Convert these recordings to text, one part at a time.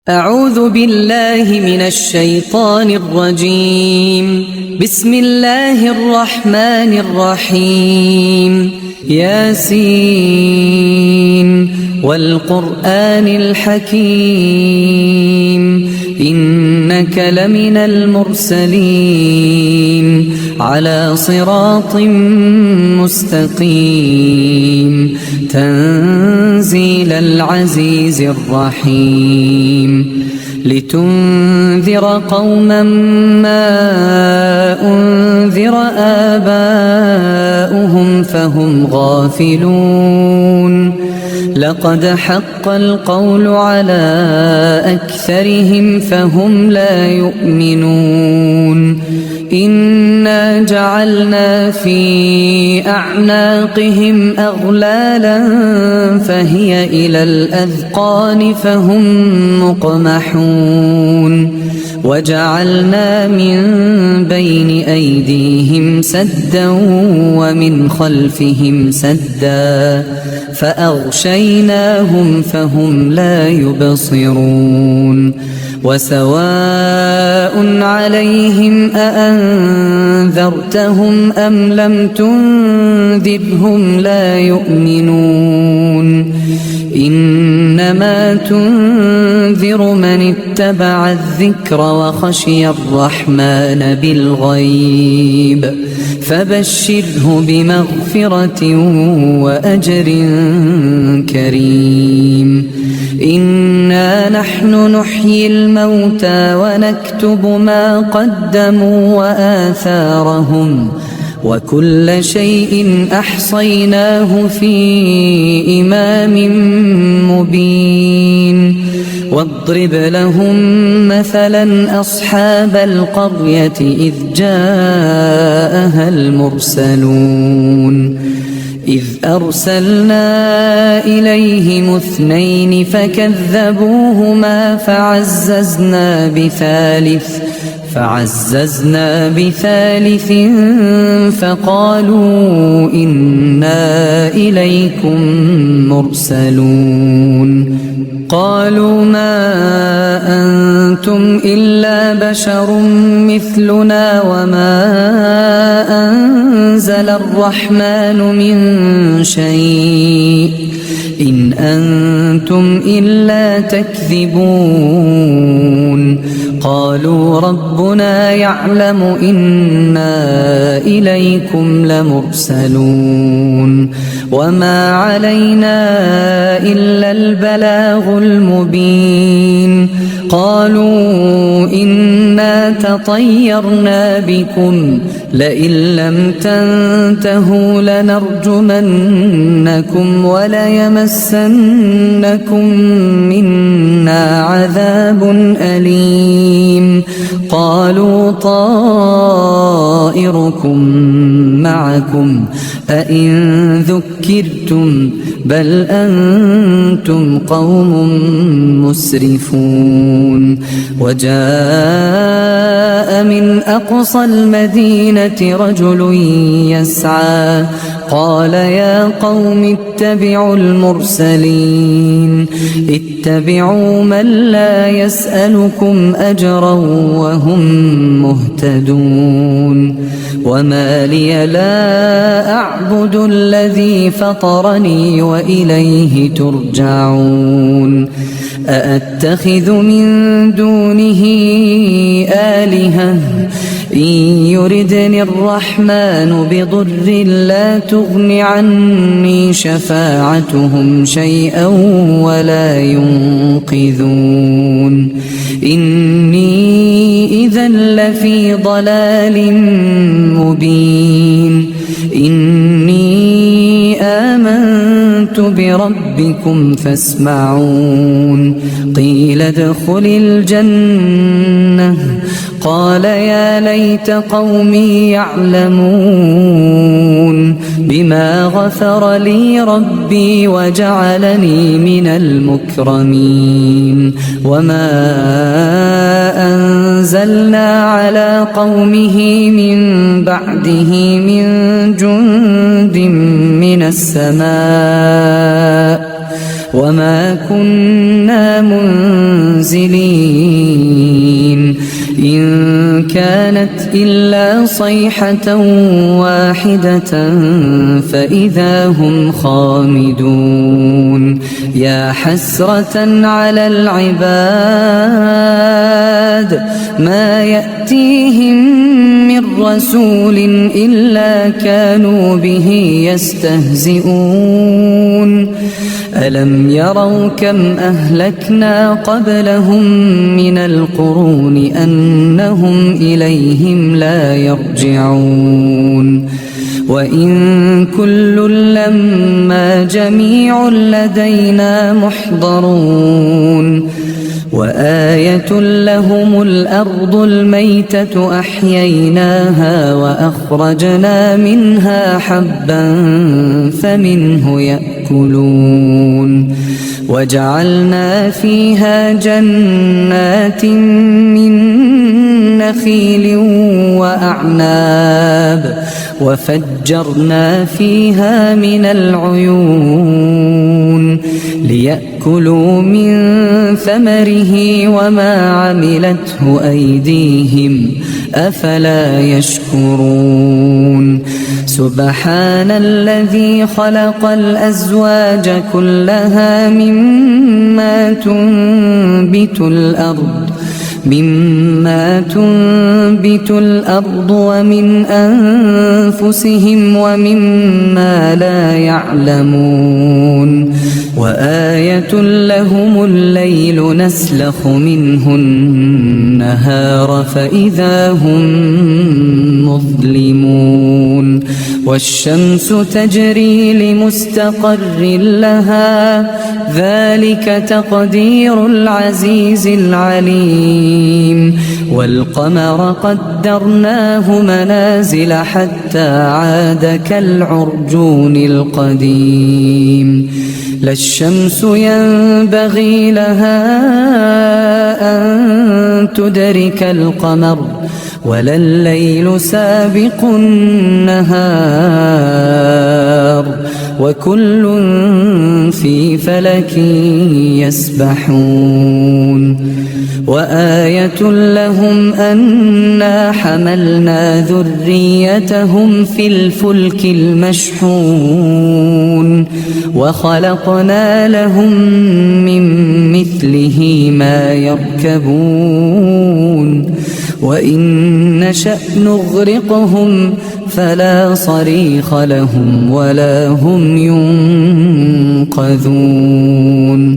أعوذ بالله من الشيطان الرجيم. بسم الله الرحمن الرحيم. ياسين والقرآن الحكيم إنك لمن المرسلين على صراط مستقيم تنزيل العزيز الرحيم لتنذر قوما ما أنذر آباؤهم فهم غافلون لقد حق القول على أكثرهم فهم لا يؤمنون إنا جعلنا في أعناقهم أغلالا فهي إلى الأذقان فهم مقمحون وجعلنا من بين أيديهم سدا ومن خلفهم سدا فأغشيناهم فهم لا يبصرون وسواء عليهم أأنذرتهم أم لم تنذرهم لا يؤمنون إنما تنذر من اتبع الذكر وخشي الرحمن بالغيب فبشره بمغفرة وأجر كريم إنا نحن نحيي الموتى ونكتب ما قدموا وآثارهم وكل شيء أحصيناه في إمام مبين واضرب لهم مثلا أصحاب القرية إذ جاءها المرسلون إذ أرسلنا إليهم اثنين فكذبوهما فعززنا بثالث فقالوا إنا إليكم مرسلون قالوا ما أنتم إلا بشر مثلنا وما أنزل الرحمن من شيء إن أنتم إلا تكذبون قالوا ربنا يعلم إنا إليكم لمرسلون وما علينا إلا البلاغ المبين قالوا إنا تطيرنا بكم لئن لم تنتهوا لنرجمنكم وليمسنكم منا عذاب أليم قالوا طائركم معكم أئن ذكرتم بل أنتم قوم مسرفون وجاء من أقصى المدينة رجل يسعى قال يا قوم اتبعوا المرسلين اتبعوا من لا يسألكم أجرا وهم مهتدون وما لي لا أعبد الذي فطرني وإليه ترجعون أأتخذ من دونه آلهة إن يردني الرحمن بضر لا تغن عني شفاعتهم شيئا ولا ينقذون إني إذا لفي ضلال مبين إني آمنت بربكم فاسمعون قيل ادخل الجنة قال يا ليت قومي يعلمون بما غفر لي ربي وجعلني من المكرمين وما أنزلنا على قومه من بعده من جند من السماء وما كنا منزلين إن كانت إلا صيحة واحدة فإذا هم خامدون يا حسرة على العباد ما يأتيهم من رسول إلا كانوا به يستهزئون ألم يروا كم أهلكنا قبلهم من القرون أنهم إليهم لا يرجعون وإن كل لما جميع لدينا محضرون وآية لهم الأرض الميتة أحييناها وأخرجنا منها حبا فمنه يأكلون وجعلنا فيها جنات من نخيل وأعناب وفجرنا فيها من العيون ليأكلوا من ثمره وما عملته أيديهم أفلا يشكرون سبحان الذي خلق الأزواج كلها مما تنبت الأرض ومن أنفسهم ومما لا يعلمون وآية لهم الليل نسلخ منه النهار فإذا هم مظلمون والشمس تجري لمستقر لها ذلك تقدير العزيز العليم والقمر قدرناه منازل حتى عاد كالعرجون القديم لا الشمس ينبغي لها أن تدرك القمر ولا الليل سابق النهار وكل في فلك يسبحون وآية لهم أنا حملنا ذريتهم في الفلك المشحون وخلقنا لهم من مثله ما يركبون وإن نشأ نغرقهم فلا صريخ لهم ولا هم ينقذون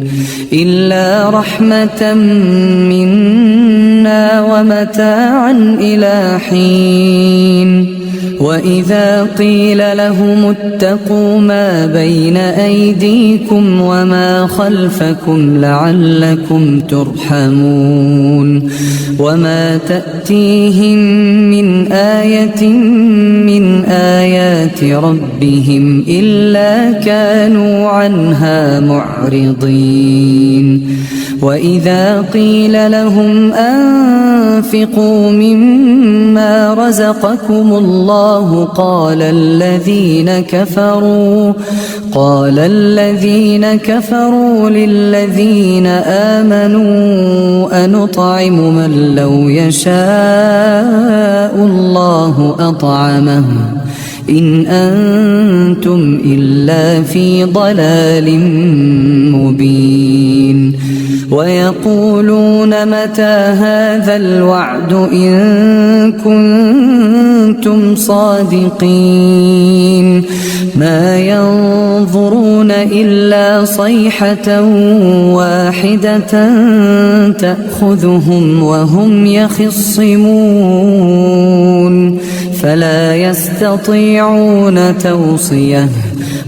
إلا رحمة منا ومتاعا إلى حين وإذا قيل لهم اتقوا ما بين أيديكم وما خلفكم لعلكم ترحمون وما تأتيهم من آية من آيات ربهم إلا كانوا عنها معرضين وإذا قيل لهم أنفقوا مما رزقكم الله قال الذين كفروا للذين آمنوا أنطعم من لو يشاء الله أطعمه إن أنتم إلا في ضلال مبين ويقولون متى هذا الوعد إن كنتم صادقين ما ينظرون إلا صيحة واحدة تأخذهم وهم يخصمون فلا يستطيعون توصية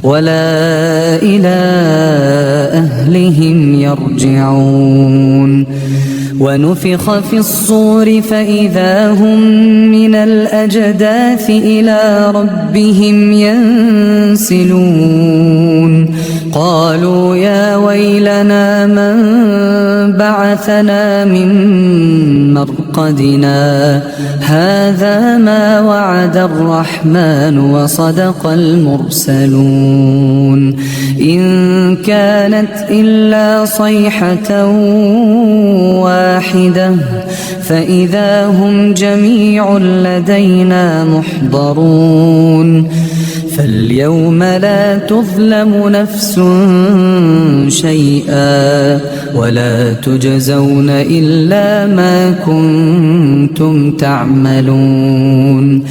ولا إلى أهلهم يرجعون ونفخ في الصور فإذا هم من الأجداث إلى ربهم ينسلون قالوا يا ويلنا من بعثنا من مرقدنا هذا ما وعد الرحمن وصدق المرسلون إن كانت إلا صيحة واحدة فإذا هم جميع لدينا محضرون فاليوم لا تظلم نفس شيئا ولا تجزون إلا ما كنتم تعملون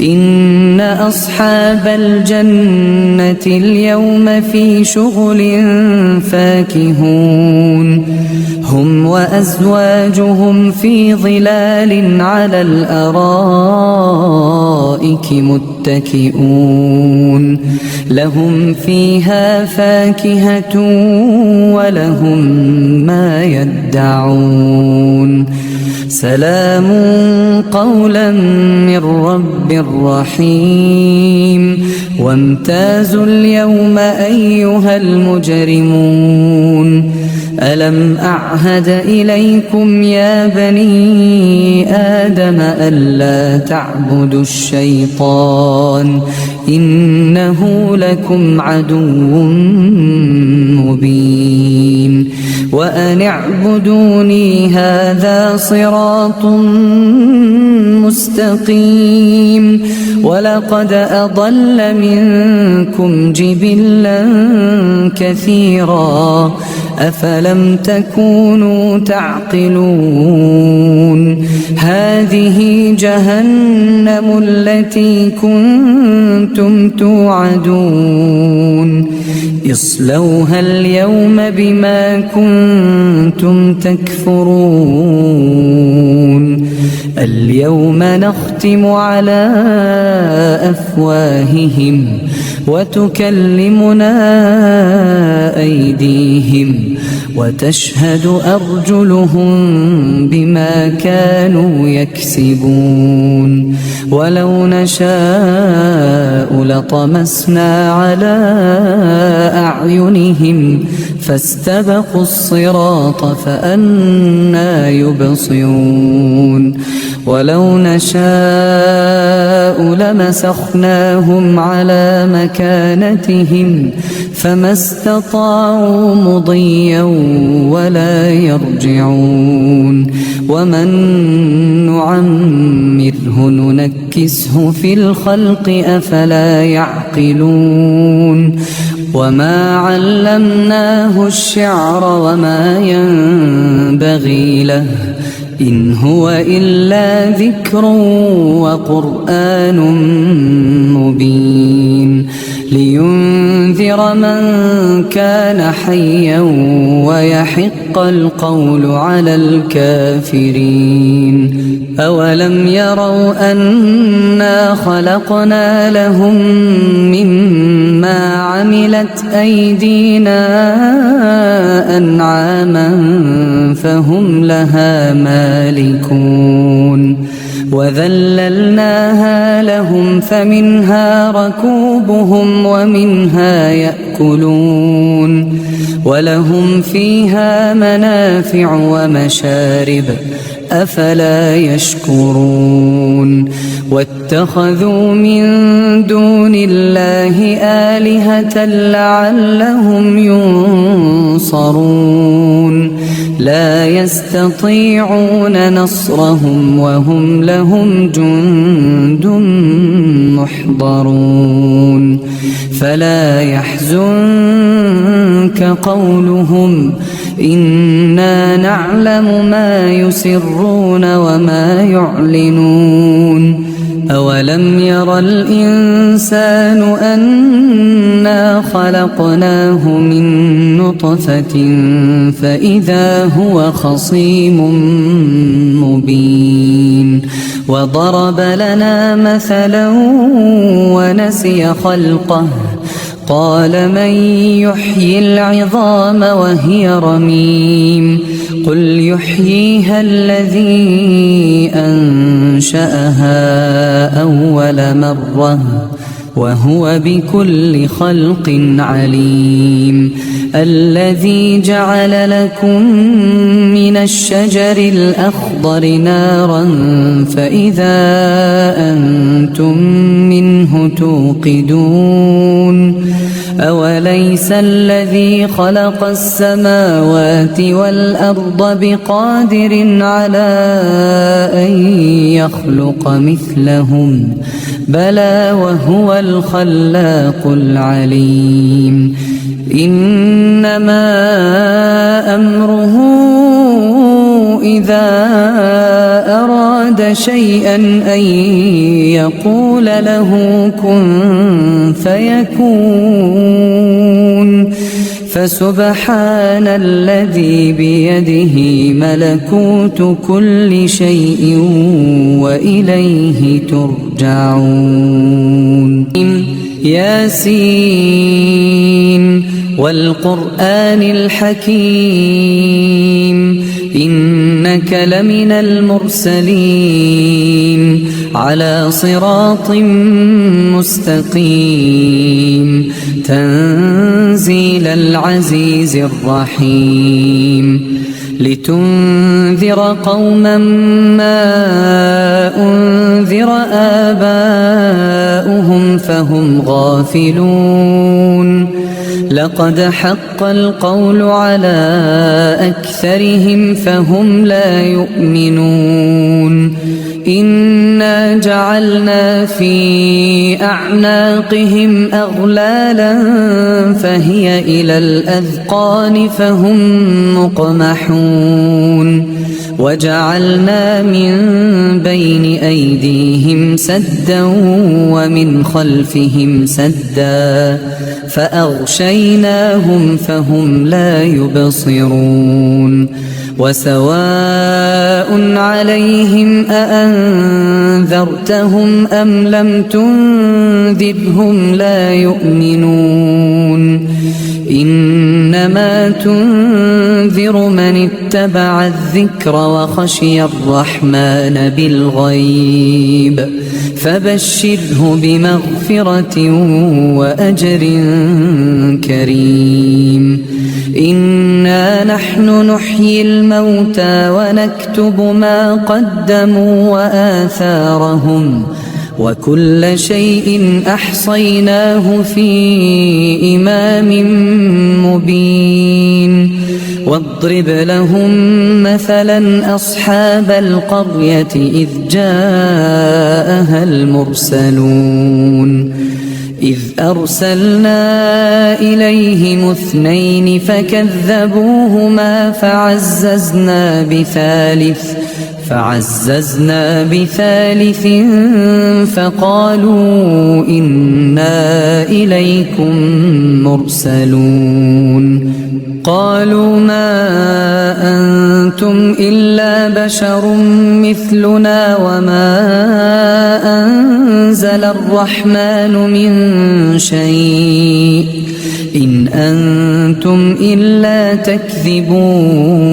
إن أصحاب الجنة اليوم في شغل فاكهون هم وأزواجهم في ظلال على الأرائك متكئون لهم فيها فاكهة ولهم ما يدعون سلام قولا من رب رحيم وامتازوا اليوم أيها المجرمون ألم أعهد إليكم يا بني آدم ألا تعبدوا الشيطان إنه لكم عدو مبين وأن اعبدوني هذا صراط مستقيم ولقد أضل منكم جبلا كثيرا أفلم تكونوا تعقلون هذه جهنم التي كنتم توعدون اصلوها اليوم بما كنتم تكفرون اليوم نختم على أفواههم وتكلمنا أيديهم وتشهد أرجلهم بما كانوا يكسبون ولو نشاء لطمسنا على أعينهم فاستبقوا الصراط فأنى يبصرون ولو نشاء لمسخناهم على مكانتهم فما استطاعوا مضيا ولا يرجعون ومن نعمره ننكسه في الخلق أفلا يعقلون وما علمناه الشعر وما ينبغي له إن هو إلا ذكر وقرآن مبين لينذر من كان حيا ويحق القول على الكافرين أولم يروا أنا خلقنا لهم مما عملت أيدينا أنعاما فهم لها مالكون وذللناها لهم فمنها ركوبهم ومنها يأكلون ولهم فيها منافع ومشارب أفلا يشكرون واتخذوا من دون الله آلهة لعلهم ينصرون لا يستطيعون نصرهم وهم لهم جند محضرون فلا يحزنك قولهم إنا نعلم ما يسرون وما يعلنون أولم ير الإنسان أنا خلقناه من نطفة فإذا هو خصيم مبين وضرب لنا مثلا ونسي خلقه قال من يحيي العظام وهي رميم قل يحييها الذي أنشأها أول مرة وهو بكل خلق عليم الذي جعل لكم من الشجر الأخضر نارا فإذا أنتم منه توقدون أوليس الذي خلق السماوات والأرض بقادر على أن يخلق مثلهم بلى وهو الخلاق العليم إنما أمره إذا أراد شيئا أن يقول له كن فيكون فسبحان الذي بيده ملكوت كل شيء وإليه ترجعون ياسين والقرآن الحكيم إنك لمن المرسلين على صراط مستقيم تنزيل العزيز الرحيم لتنذر قوما ما أنذر آباؤهم فهم غافلون لقد حق القول على أكثرهم فهم لا يؤمنون إنا جعلنا في أعناقهم أغلالا فهي إلى الأذقان فهم مقمحون وجعلنا من بين أيديهم سدا ومن خلفهم سدا فأغشيناهم فهم لا يبصرون وسواء عليهم أأنذرتهم أم لم تنذرهم لا يؤمنون إنما تنذر من اتبع الذكر وخشي الرحمن بالغيب فبشره بمغفرة وأجر كريم إنا نحن نحيي الموتى ونكتب ما قدموا وآثارهم وكل شيء أحصيناه في إمام مبين واضرب لهم مثلا أصحاب القرية إذ جاءها المرسلون إذ أرسلنا إليهم اثنين فكذبوهما فعززنا بثالث فقالوا إنا إليكم مرسلون قالوا ما أنتم إلا بشر مثلنا وما أنزل الرحمن من شيء إن أنتم إلا تكذبون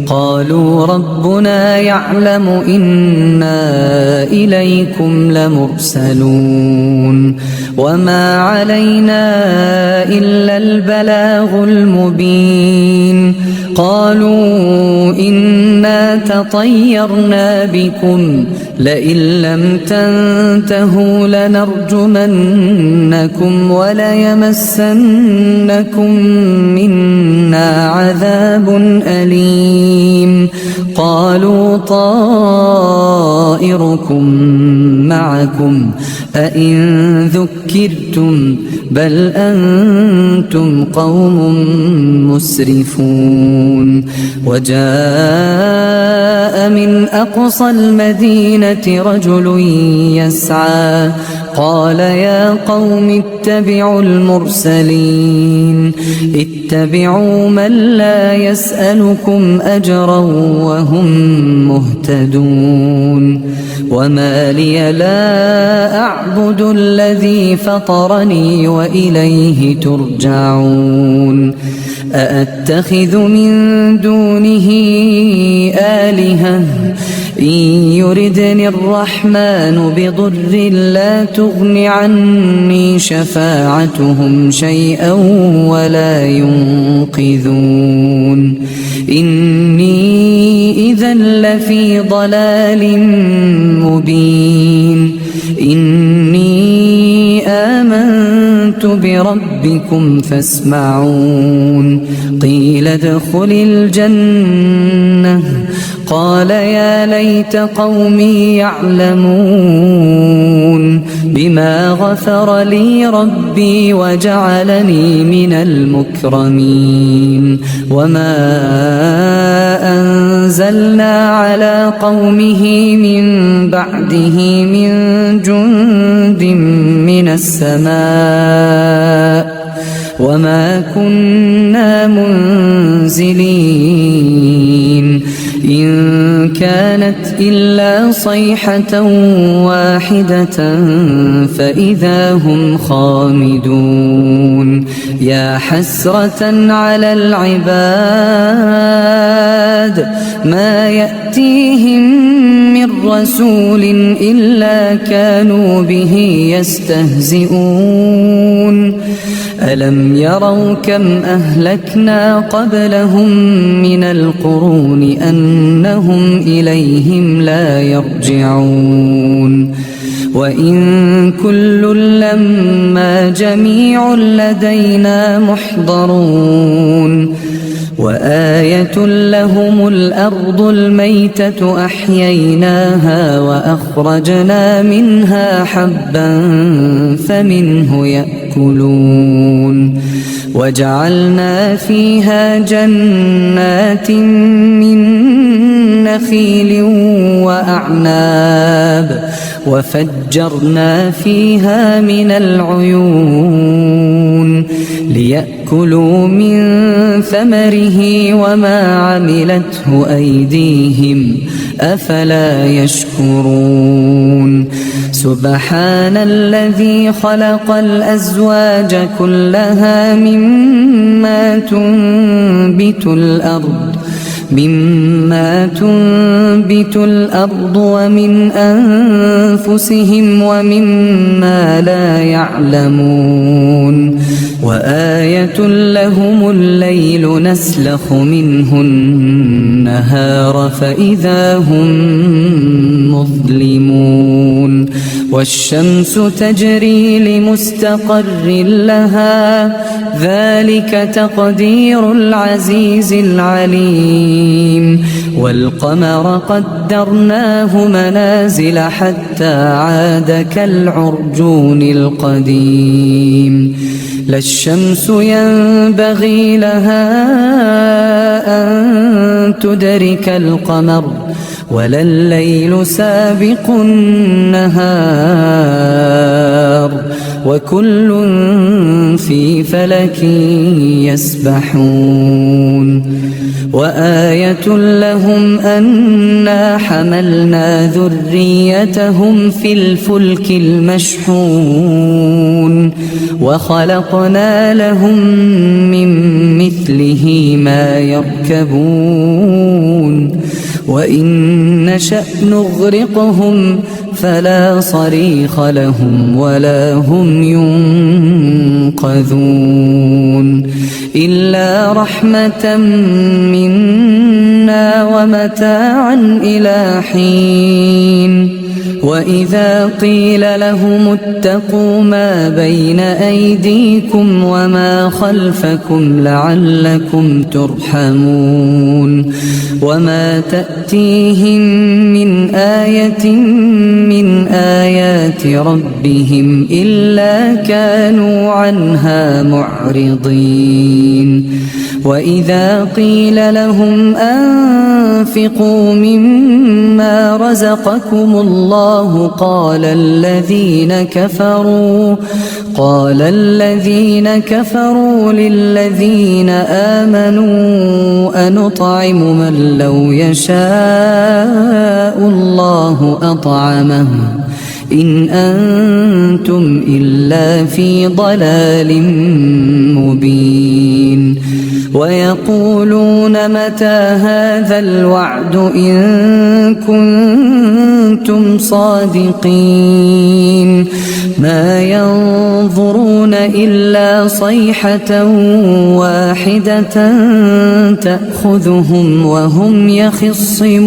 قالوا ربنا يعلم إنا إليكم لمرسلون وما علينا إلا البلاغ المبين قالوا إنا تطيرنا بكم لئن لم تنتهوا لنرجمنكم وليمسنكم منا عذاب أليم قالوا طائركم معكم أئن ذكرتم بل أنتم قوم مسرفون وجاء من أقصى المدينة رجل يسعى قال يا قوم اتبعوا المرسلين اتبعوا من لا يسألكم أجرا وهم مهتدون وما لي لا أعبد الذي فطرني وإليه ترجعون أأتخذ من دونه آلهة إن يردني الرحمن بضر لا تغن عني شفاعتهم شيئا ولا ينقذون إني إذا لفي ضلال مبين إني آمنت بربكم فاسمعون قيل ادخل الجنة قال يا ليت قومي يعلمون بما غفر لي ربي وجعلني من المكرمين وما أنزلنا على قومه من بعده من جند من السماء وما كنا منزلين إن كانت إلا صيحة واحدة فإذا هم خامدون يا حسرة على العباد ما يأتيهم من رسول إلا كانوا به يستهزئون ألم يروا كم أهلكنا قبلهم من القرون أنهم إليهم لا يرجعون وإن كل لما جميع لدينا محضرون وآية لهم الأرض الميتة أحييناها وأخرجنا منها حبا فمنه يأكلون وجعلنا فيها جنات من نخيل وأعناب وفجرنا فيها من العيون ليأكلوا من ثمره وما عملته أيديهم أفلا يشكرون سبحان الذي خلق الأزواج كلها مما تنبت الأرض ومن أنفسهم ومما لا يعلمون وآية لهم الليل نسلخ منه النهار فإذا هم مظلمون والشمس تجري لمستقر لها ذلك تقدير العزيز العليم والقمر قدرناه منازل حتى عاد كالعرجون القديم لا الشمس ينبغي لها أن تدرك القمر ولا الليل سابق النهار وكل في فلك يسبحون وآية لهم أنا حملنا ذريتهم في الفلك المشحون وخلقنا لهم من مثله ما يركبون وإن نشأ نغرقهم فلا صريخ لهم ولا هم ينقذون إلا رحمة منا ومتاعا إلى حين وإذا قيل لهم اتقوا ما بين أيديكم وما خلفكم لعلكم ترحمون وما تأتيهم من آية من آيات ربهم إلا كانوا عنها معرضين وإذا قيل لهم أنفقوا مما رزقكم الله قال الذين كفروا للذين آمنوا أنطعم من لو يشاء الله أطعمه إن أنتم إلا في ضلال مبين ويقولون متى هذا الوعد إن كنتم صادقين ما ينظرون إلا صيحة واحدة تأخذهم وهم يخصمون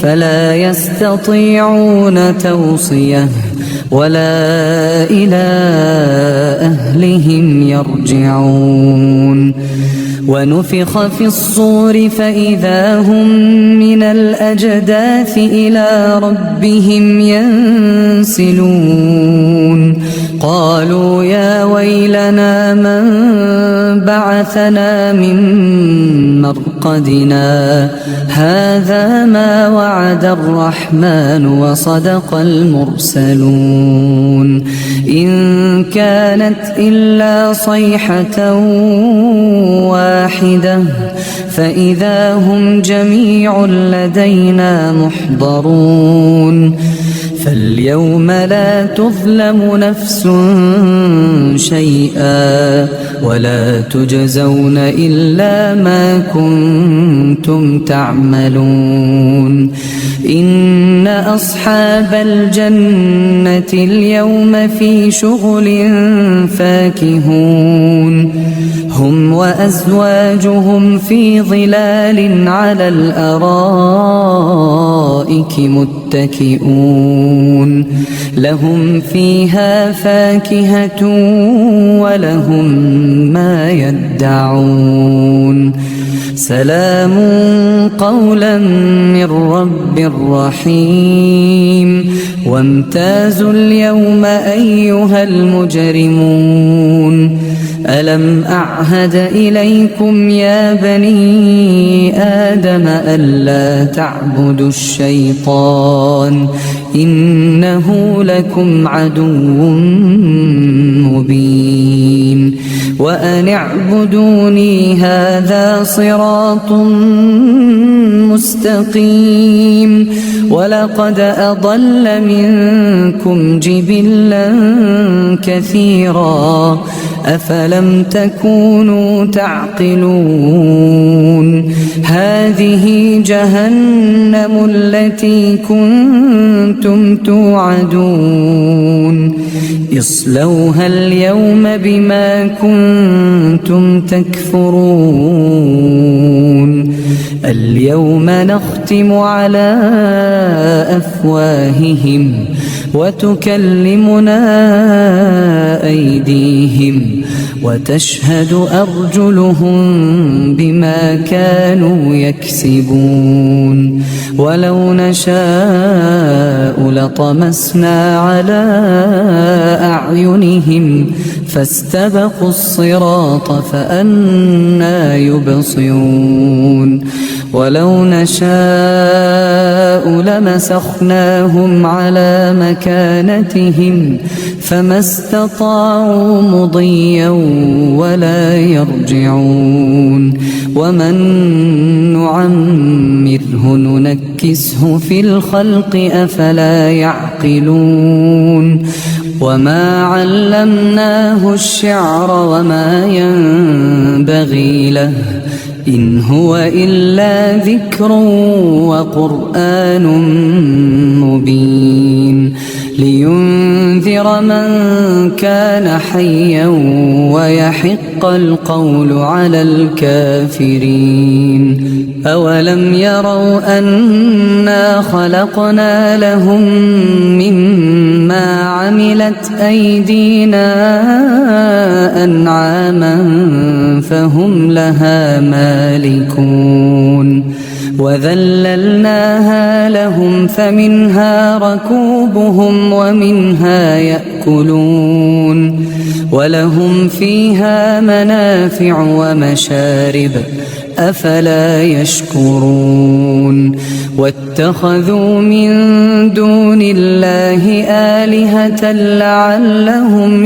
فلا يستطيعون توصية ولا إلى أهلهم يرجعون ونفخ في الصور فإذا هم من الأجداث إلى ربهم ينسلون قالوا يا ويلنا من بعثنا من مرقدنا هذا ما وعد الرحمن وصدق المرسلون إن كانت إلا صيحة واحدة فإذا هم جميع لدينا محضرون فاليوم لا تظلم نفس شيئا ولا تجزون إلا ما كنتم تعملون إن أصحاب الجنة اليوم في شغل فاكهون هم وأزواجهم في ظلال على الأرائك متكئون لهم فيها فاكهة ولهم ما يدعون سلام قولا من رب رحيم وامتازوا اليوم أيها المجرمون ألم أعهد إليكم يا بني آدم ألا تعبدوا الشيطان إنه لكم عدو مبين وأن اعبدوني هذا صراط مستقيم ولقد أضل منكم جبلا كثيرا أفلم تكونوا تعقلون هذه جهنم التي كنتم توعدون اصلوها اليوم بما كنتم تكفرون اليوم نختم على أفواههم وتكلمنا أيديهم وتشهد أرجلهم بما كانوا يكسبون ولو نشاء لطمسنا على أعينهم فاستبقوا الصراط فأنى يبصرون ولو نشاء لمسخناهم على مكانتهم فما استطاعوا مضيا ولا يرجعون ومن نعمره ننكسه في الخلق أفلا يعقلون وما علمناه الشعر وما ينبغي له إن هو إلا ذكر وقرآن مبين لينذر من كان حيا ويحق القول على الكافرين أولم يروا أنا خلقنا لهم مما عملت أيدينا أنعاما فهم لها مالكون وذللناها لهم فمنها ركوبهم ومنها يأكلون ولهم فيها منافع ومشارب أفلا يشكرون واتخذوا من دون الله آلهة لعلهم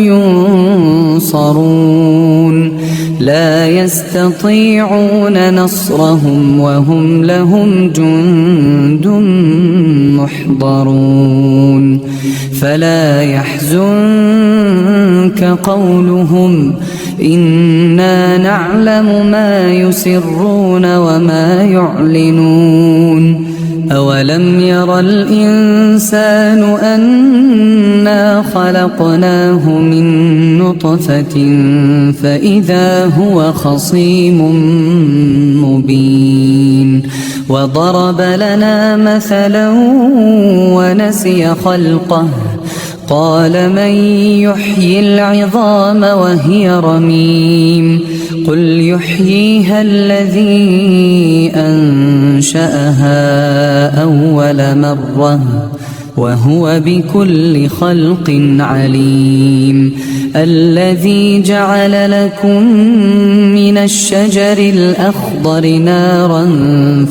ينصرون لا يستطيعون نصرهم وهم لهم جند محضرون فلا يحزنك قولهم إنا نعلم ما يسرون وما يعلنون أولم ير الإنسان أنا خلقناه من نطفة فإذا هو خصيم مبين وضرب لنا مثلا ونسي خلقه قال من يحيي العظام وهي رميم قل يحييها الذي أنشأها أول مرة وهو بكل خلق عليم الذي جعل لكم من الشجر الأخضر نارا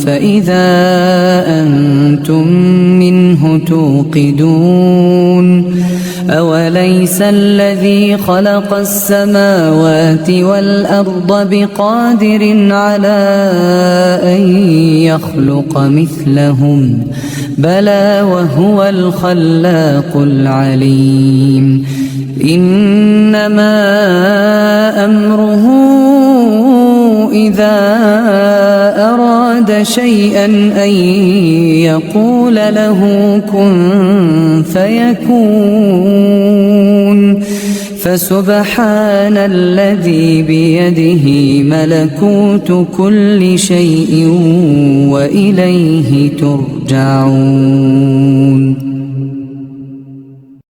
فإذا أنتم منه توقدون أوليس الذي خلق السماوات والأرض بقادر على أن يخلق مثلهم بلى وهو الخلاق العليم إنما أمره إذا أراد شيئا أن يقول له كن فيكون فسبحان الذي بيده ملكوت كل شيء وإليه ترجعون.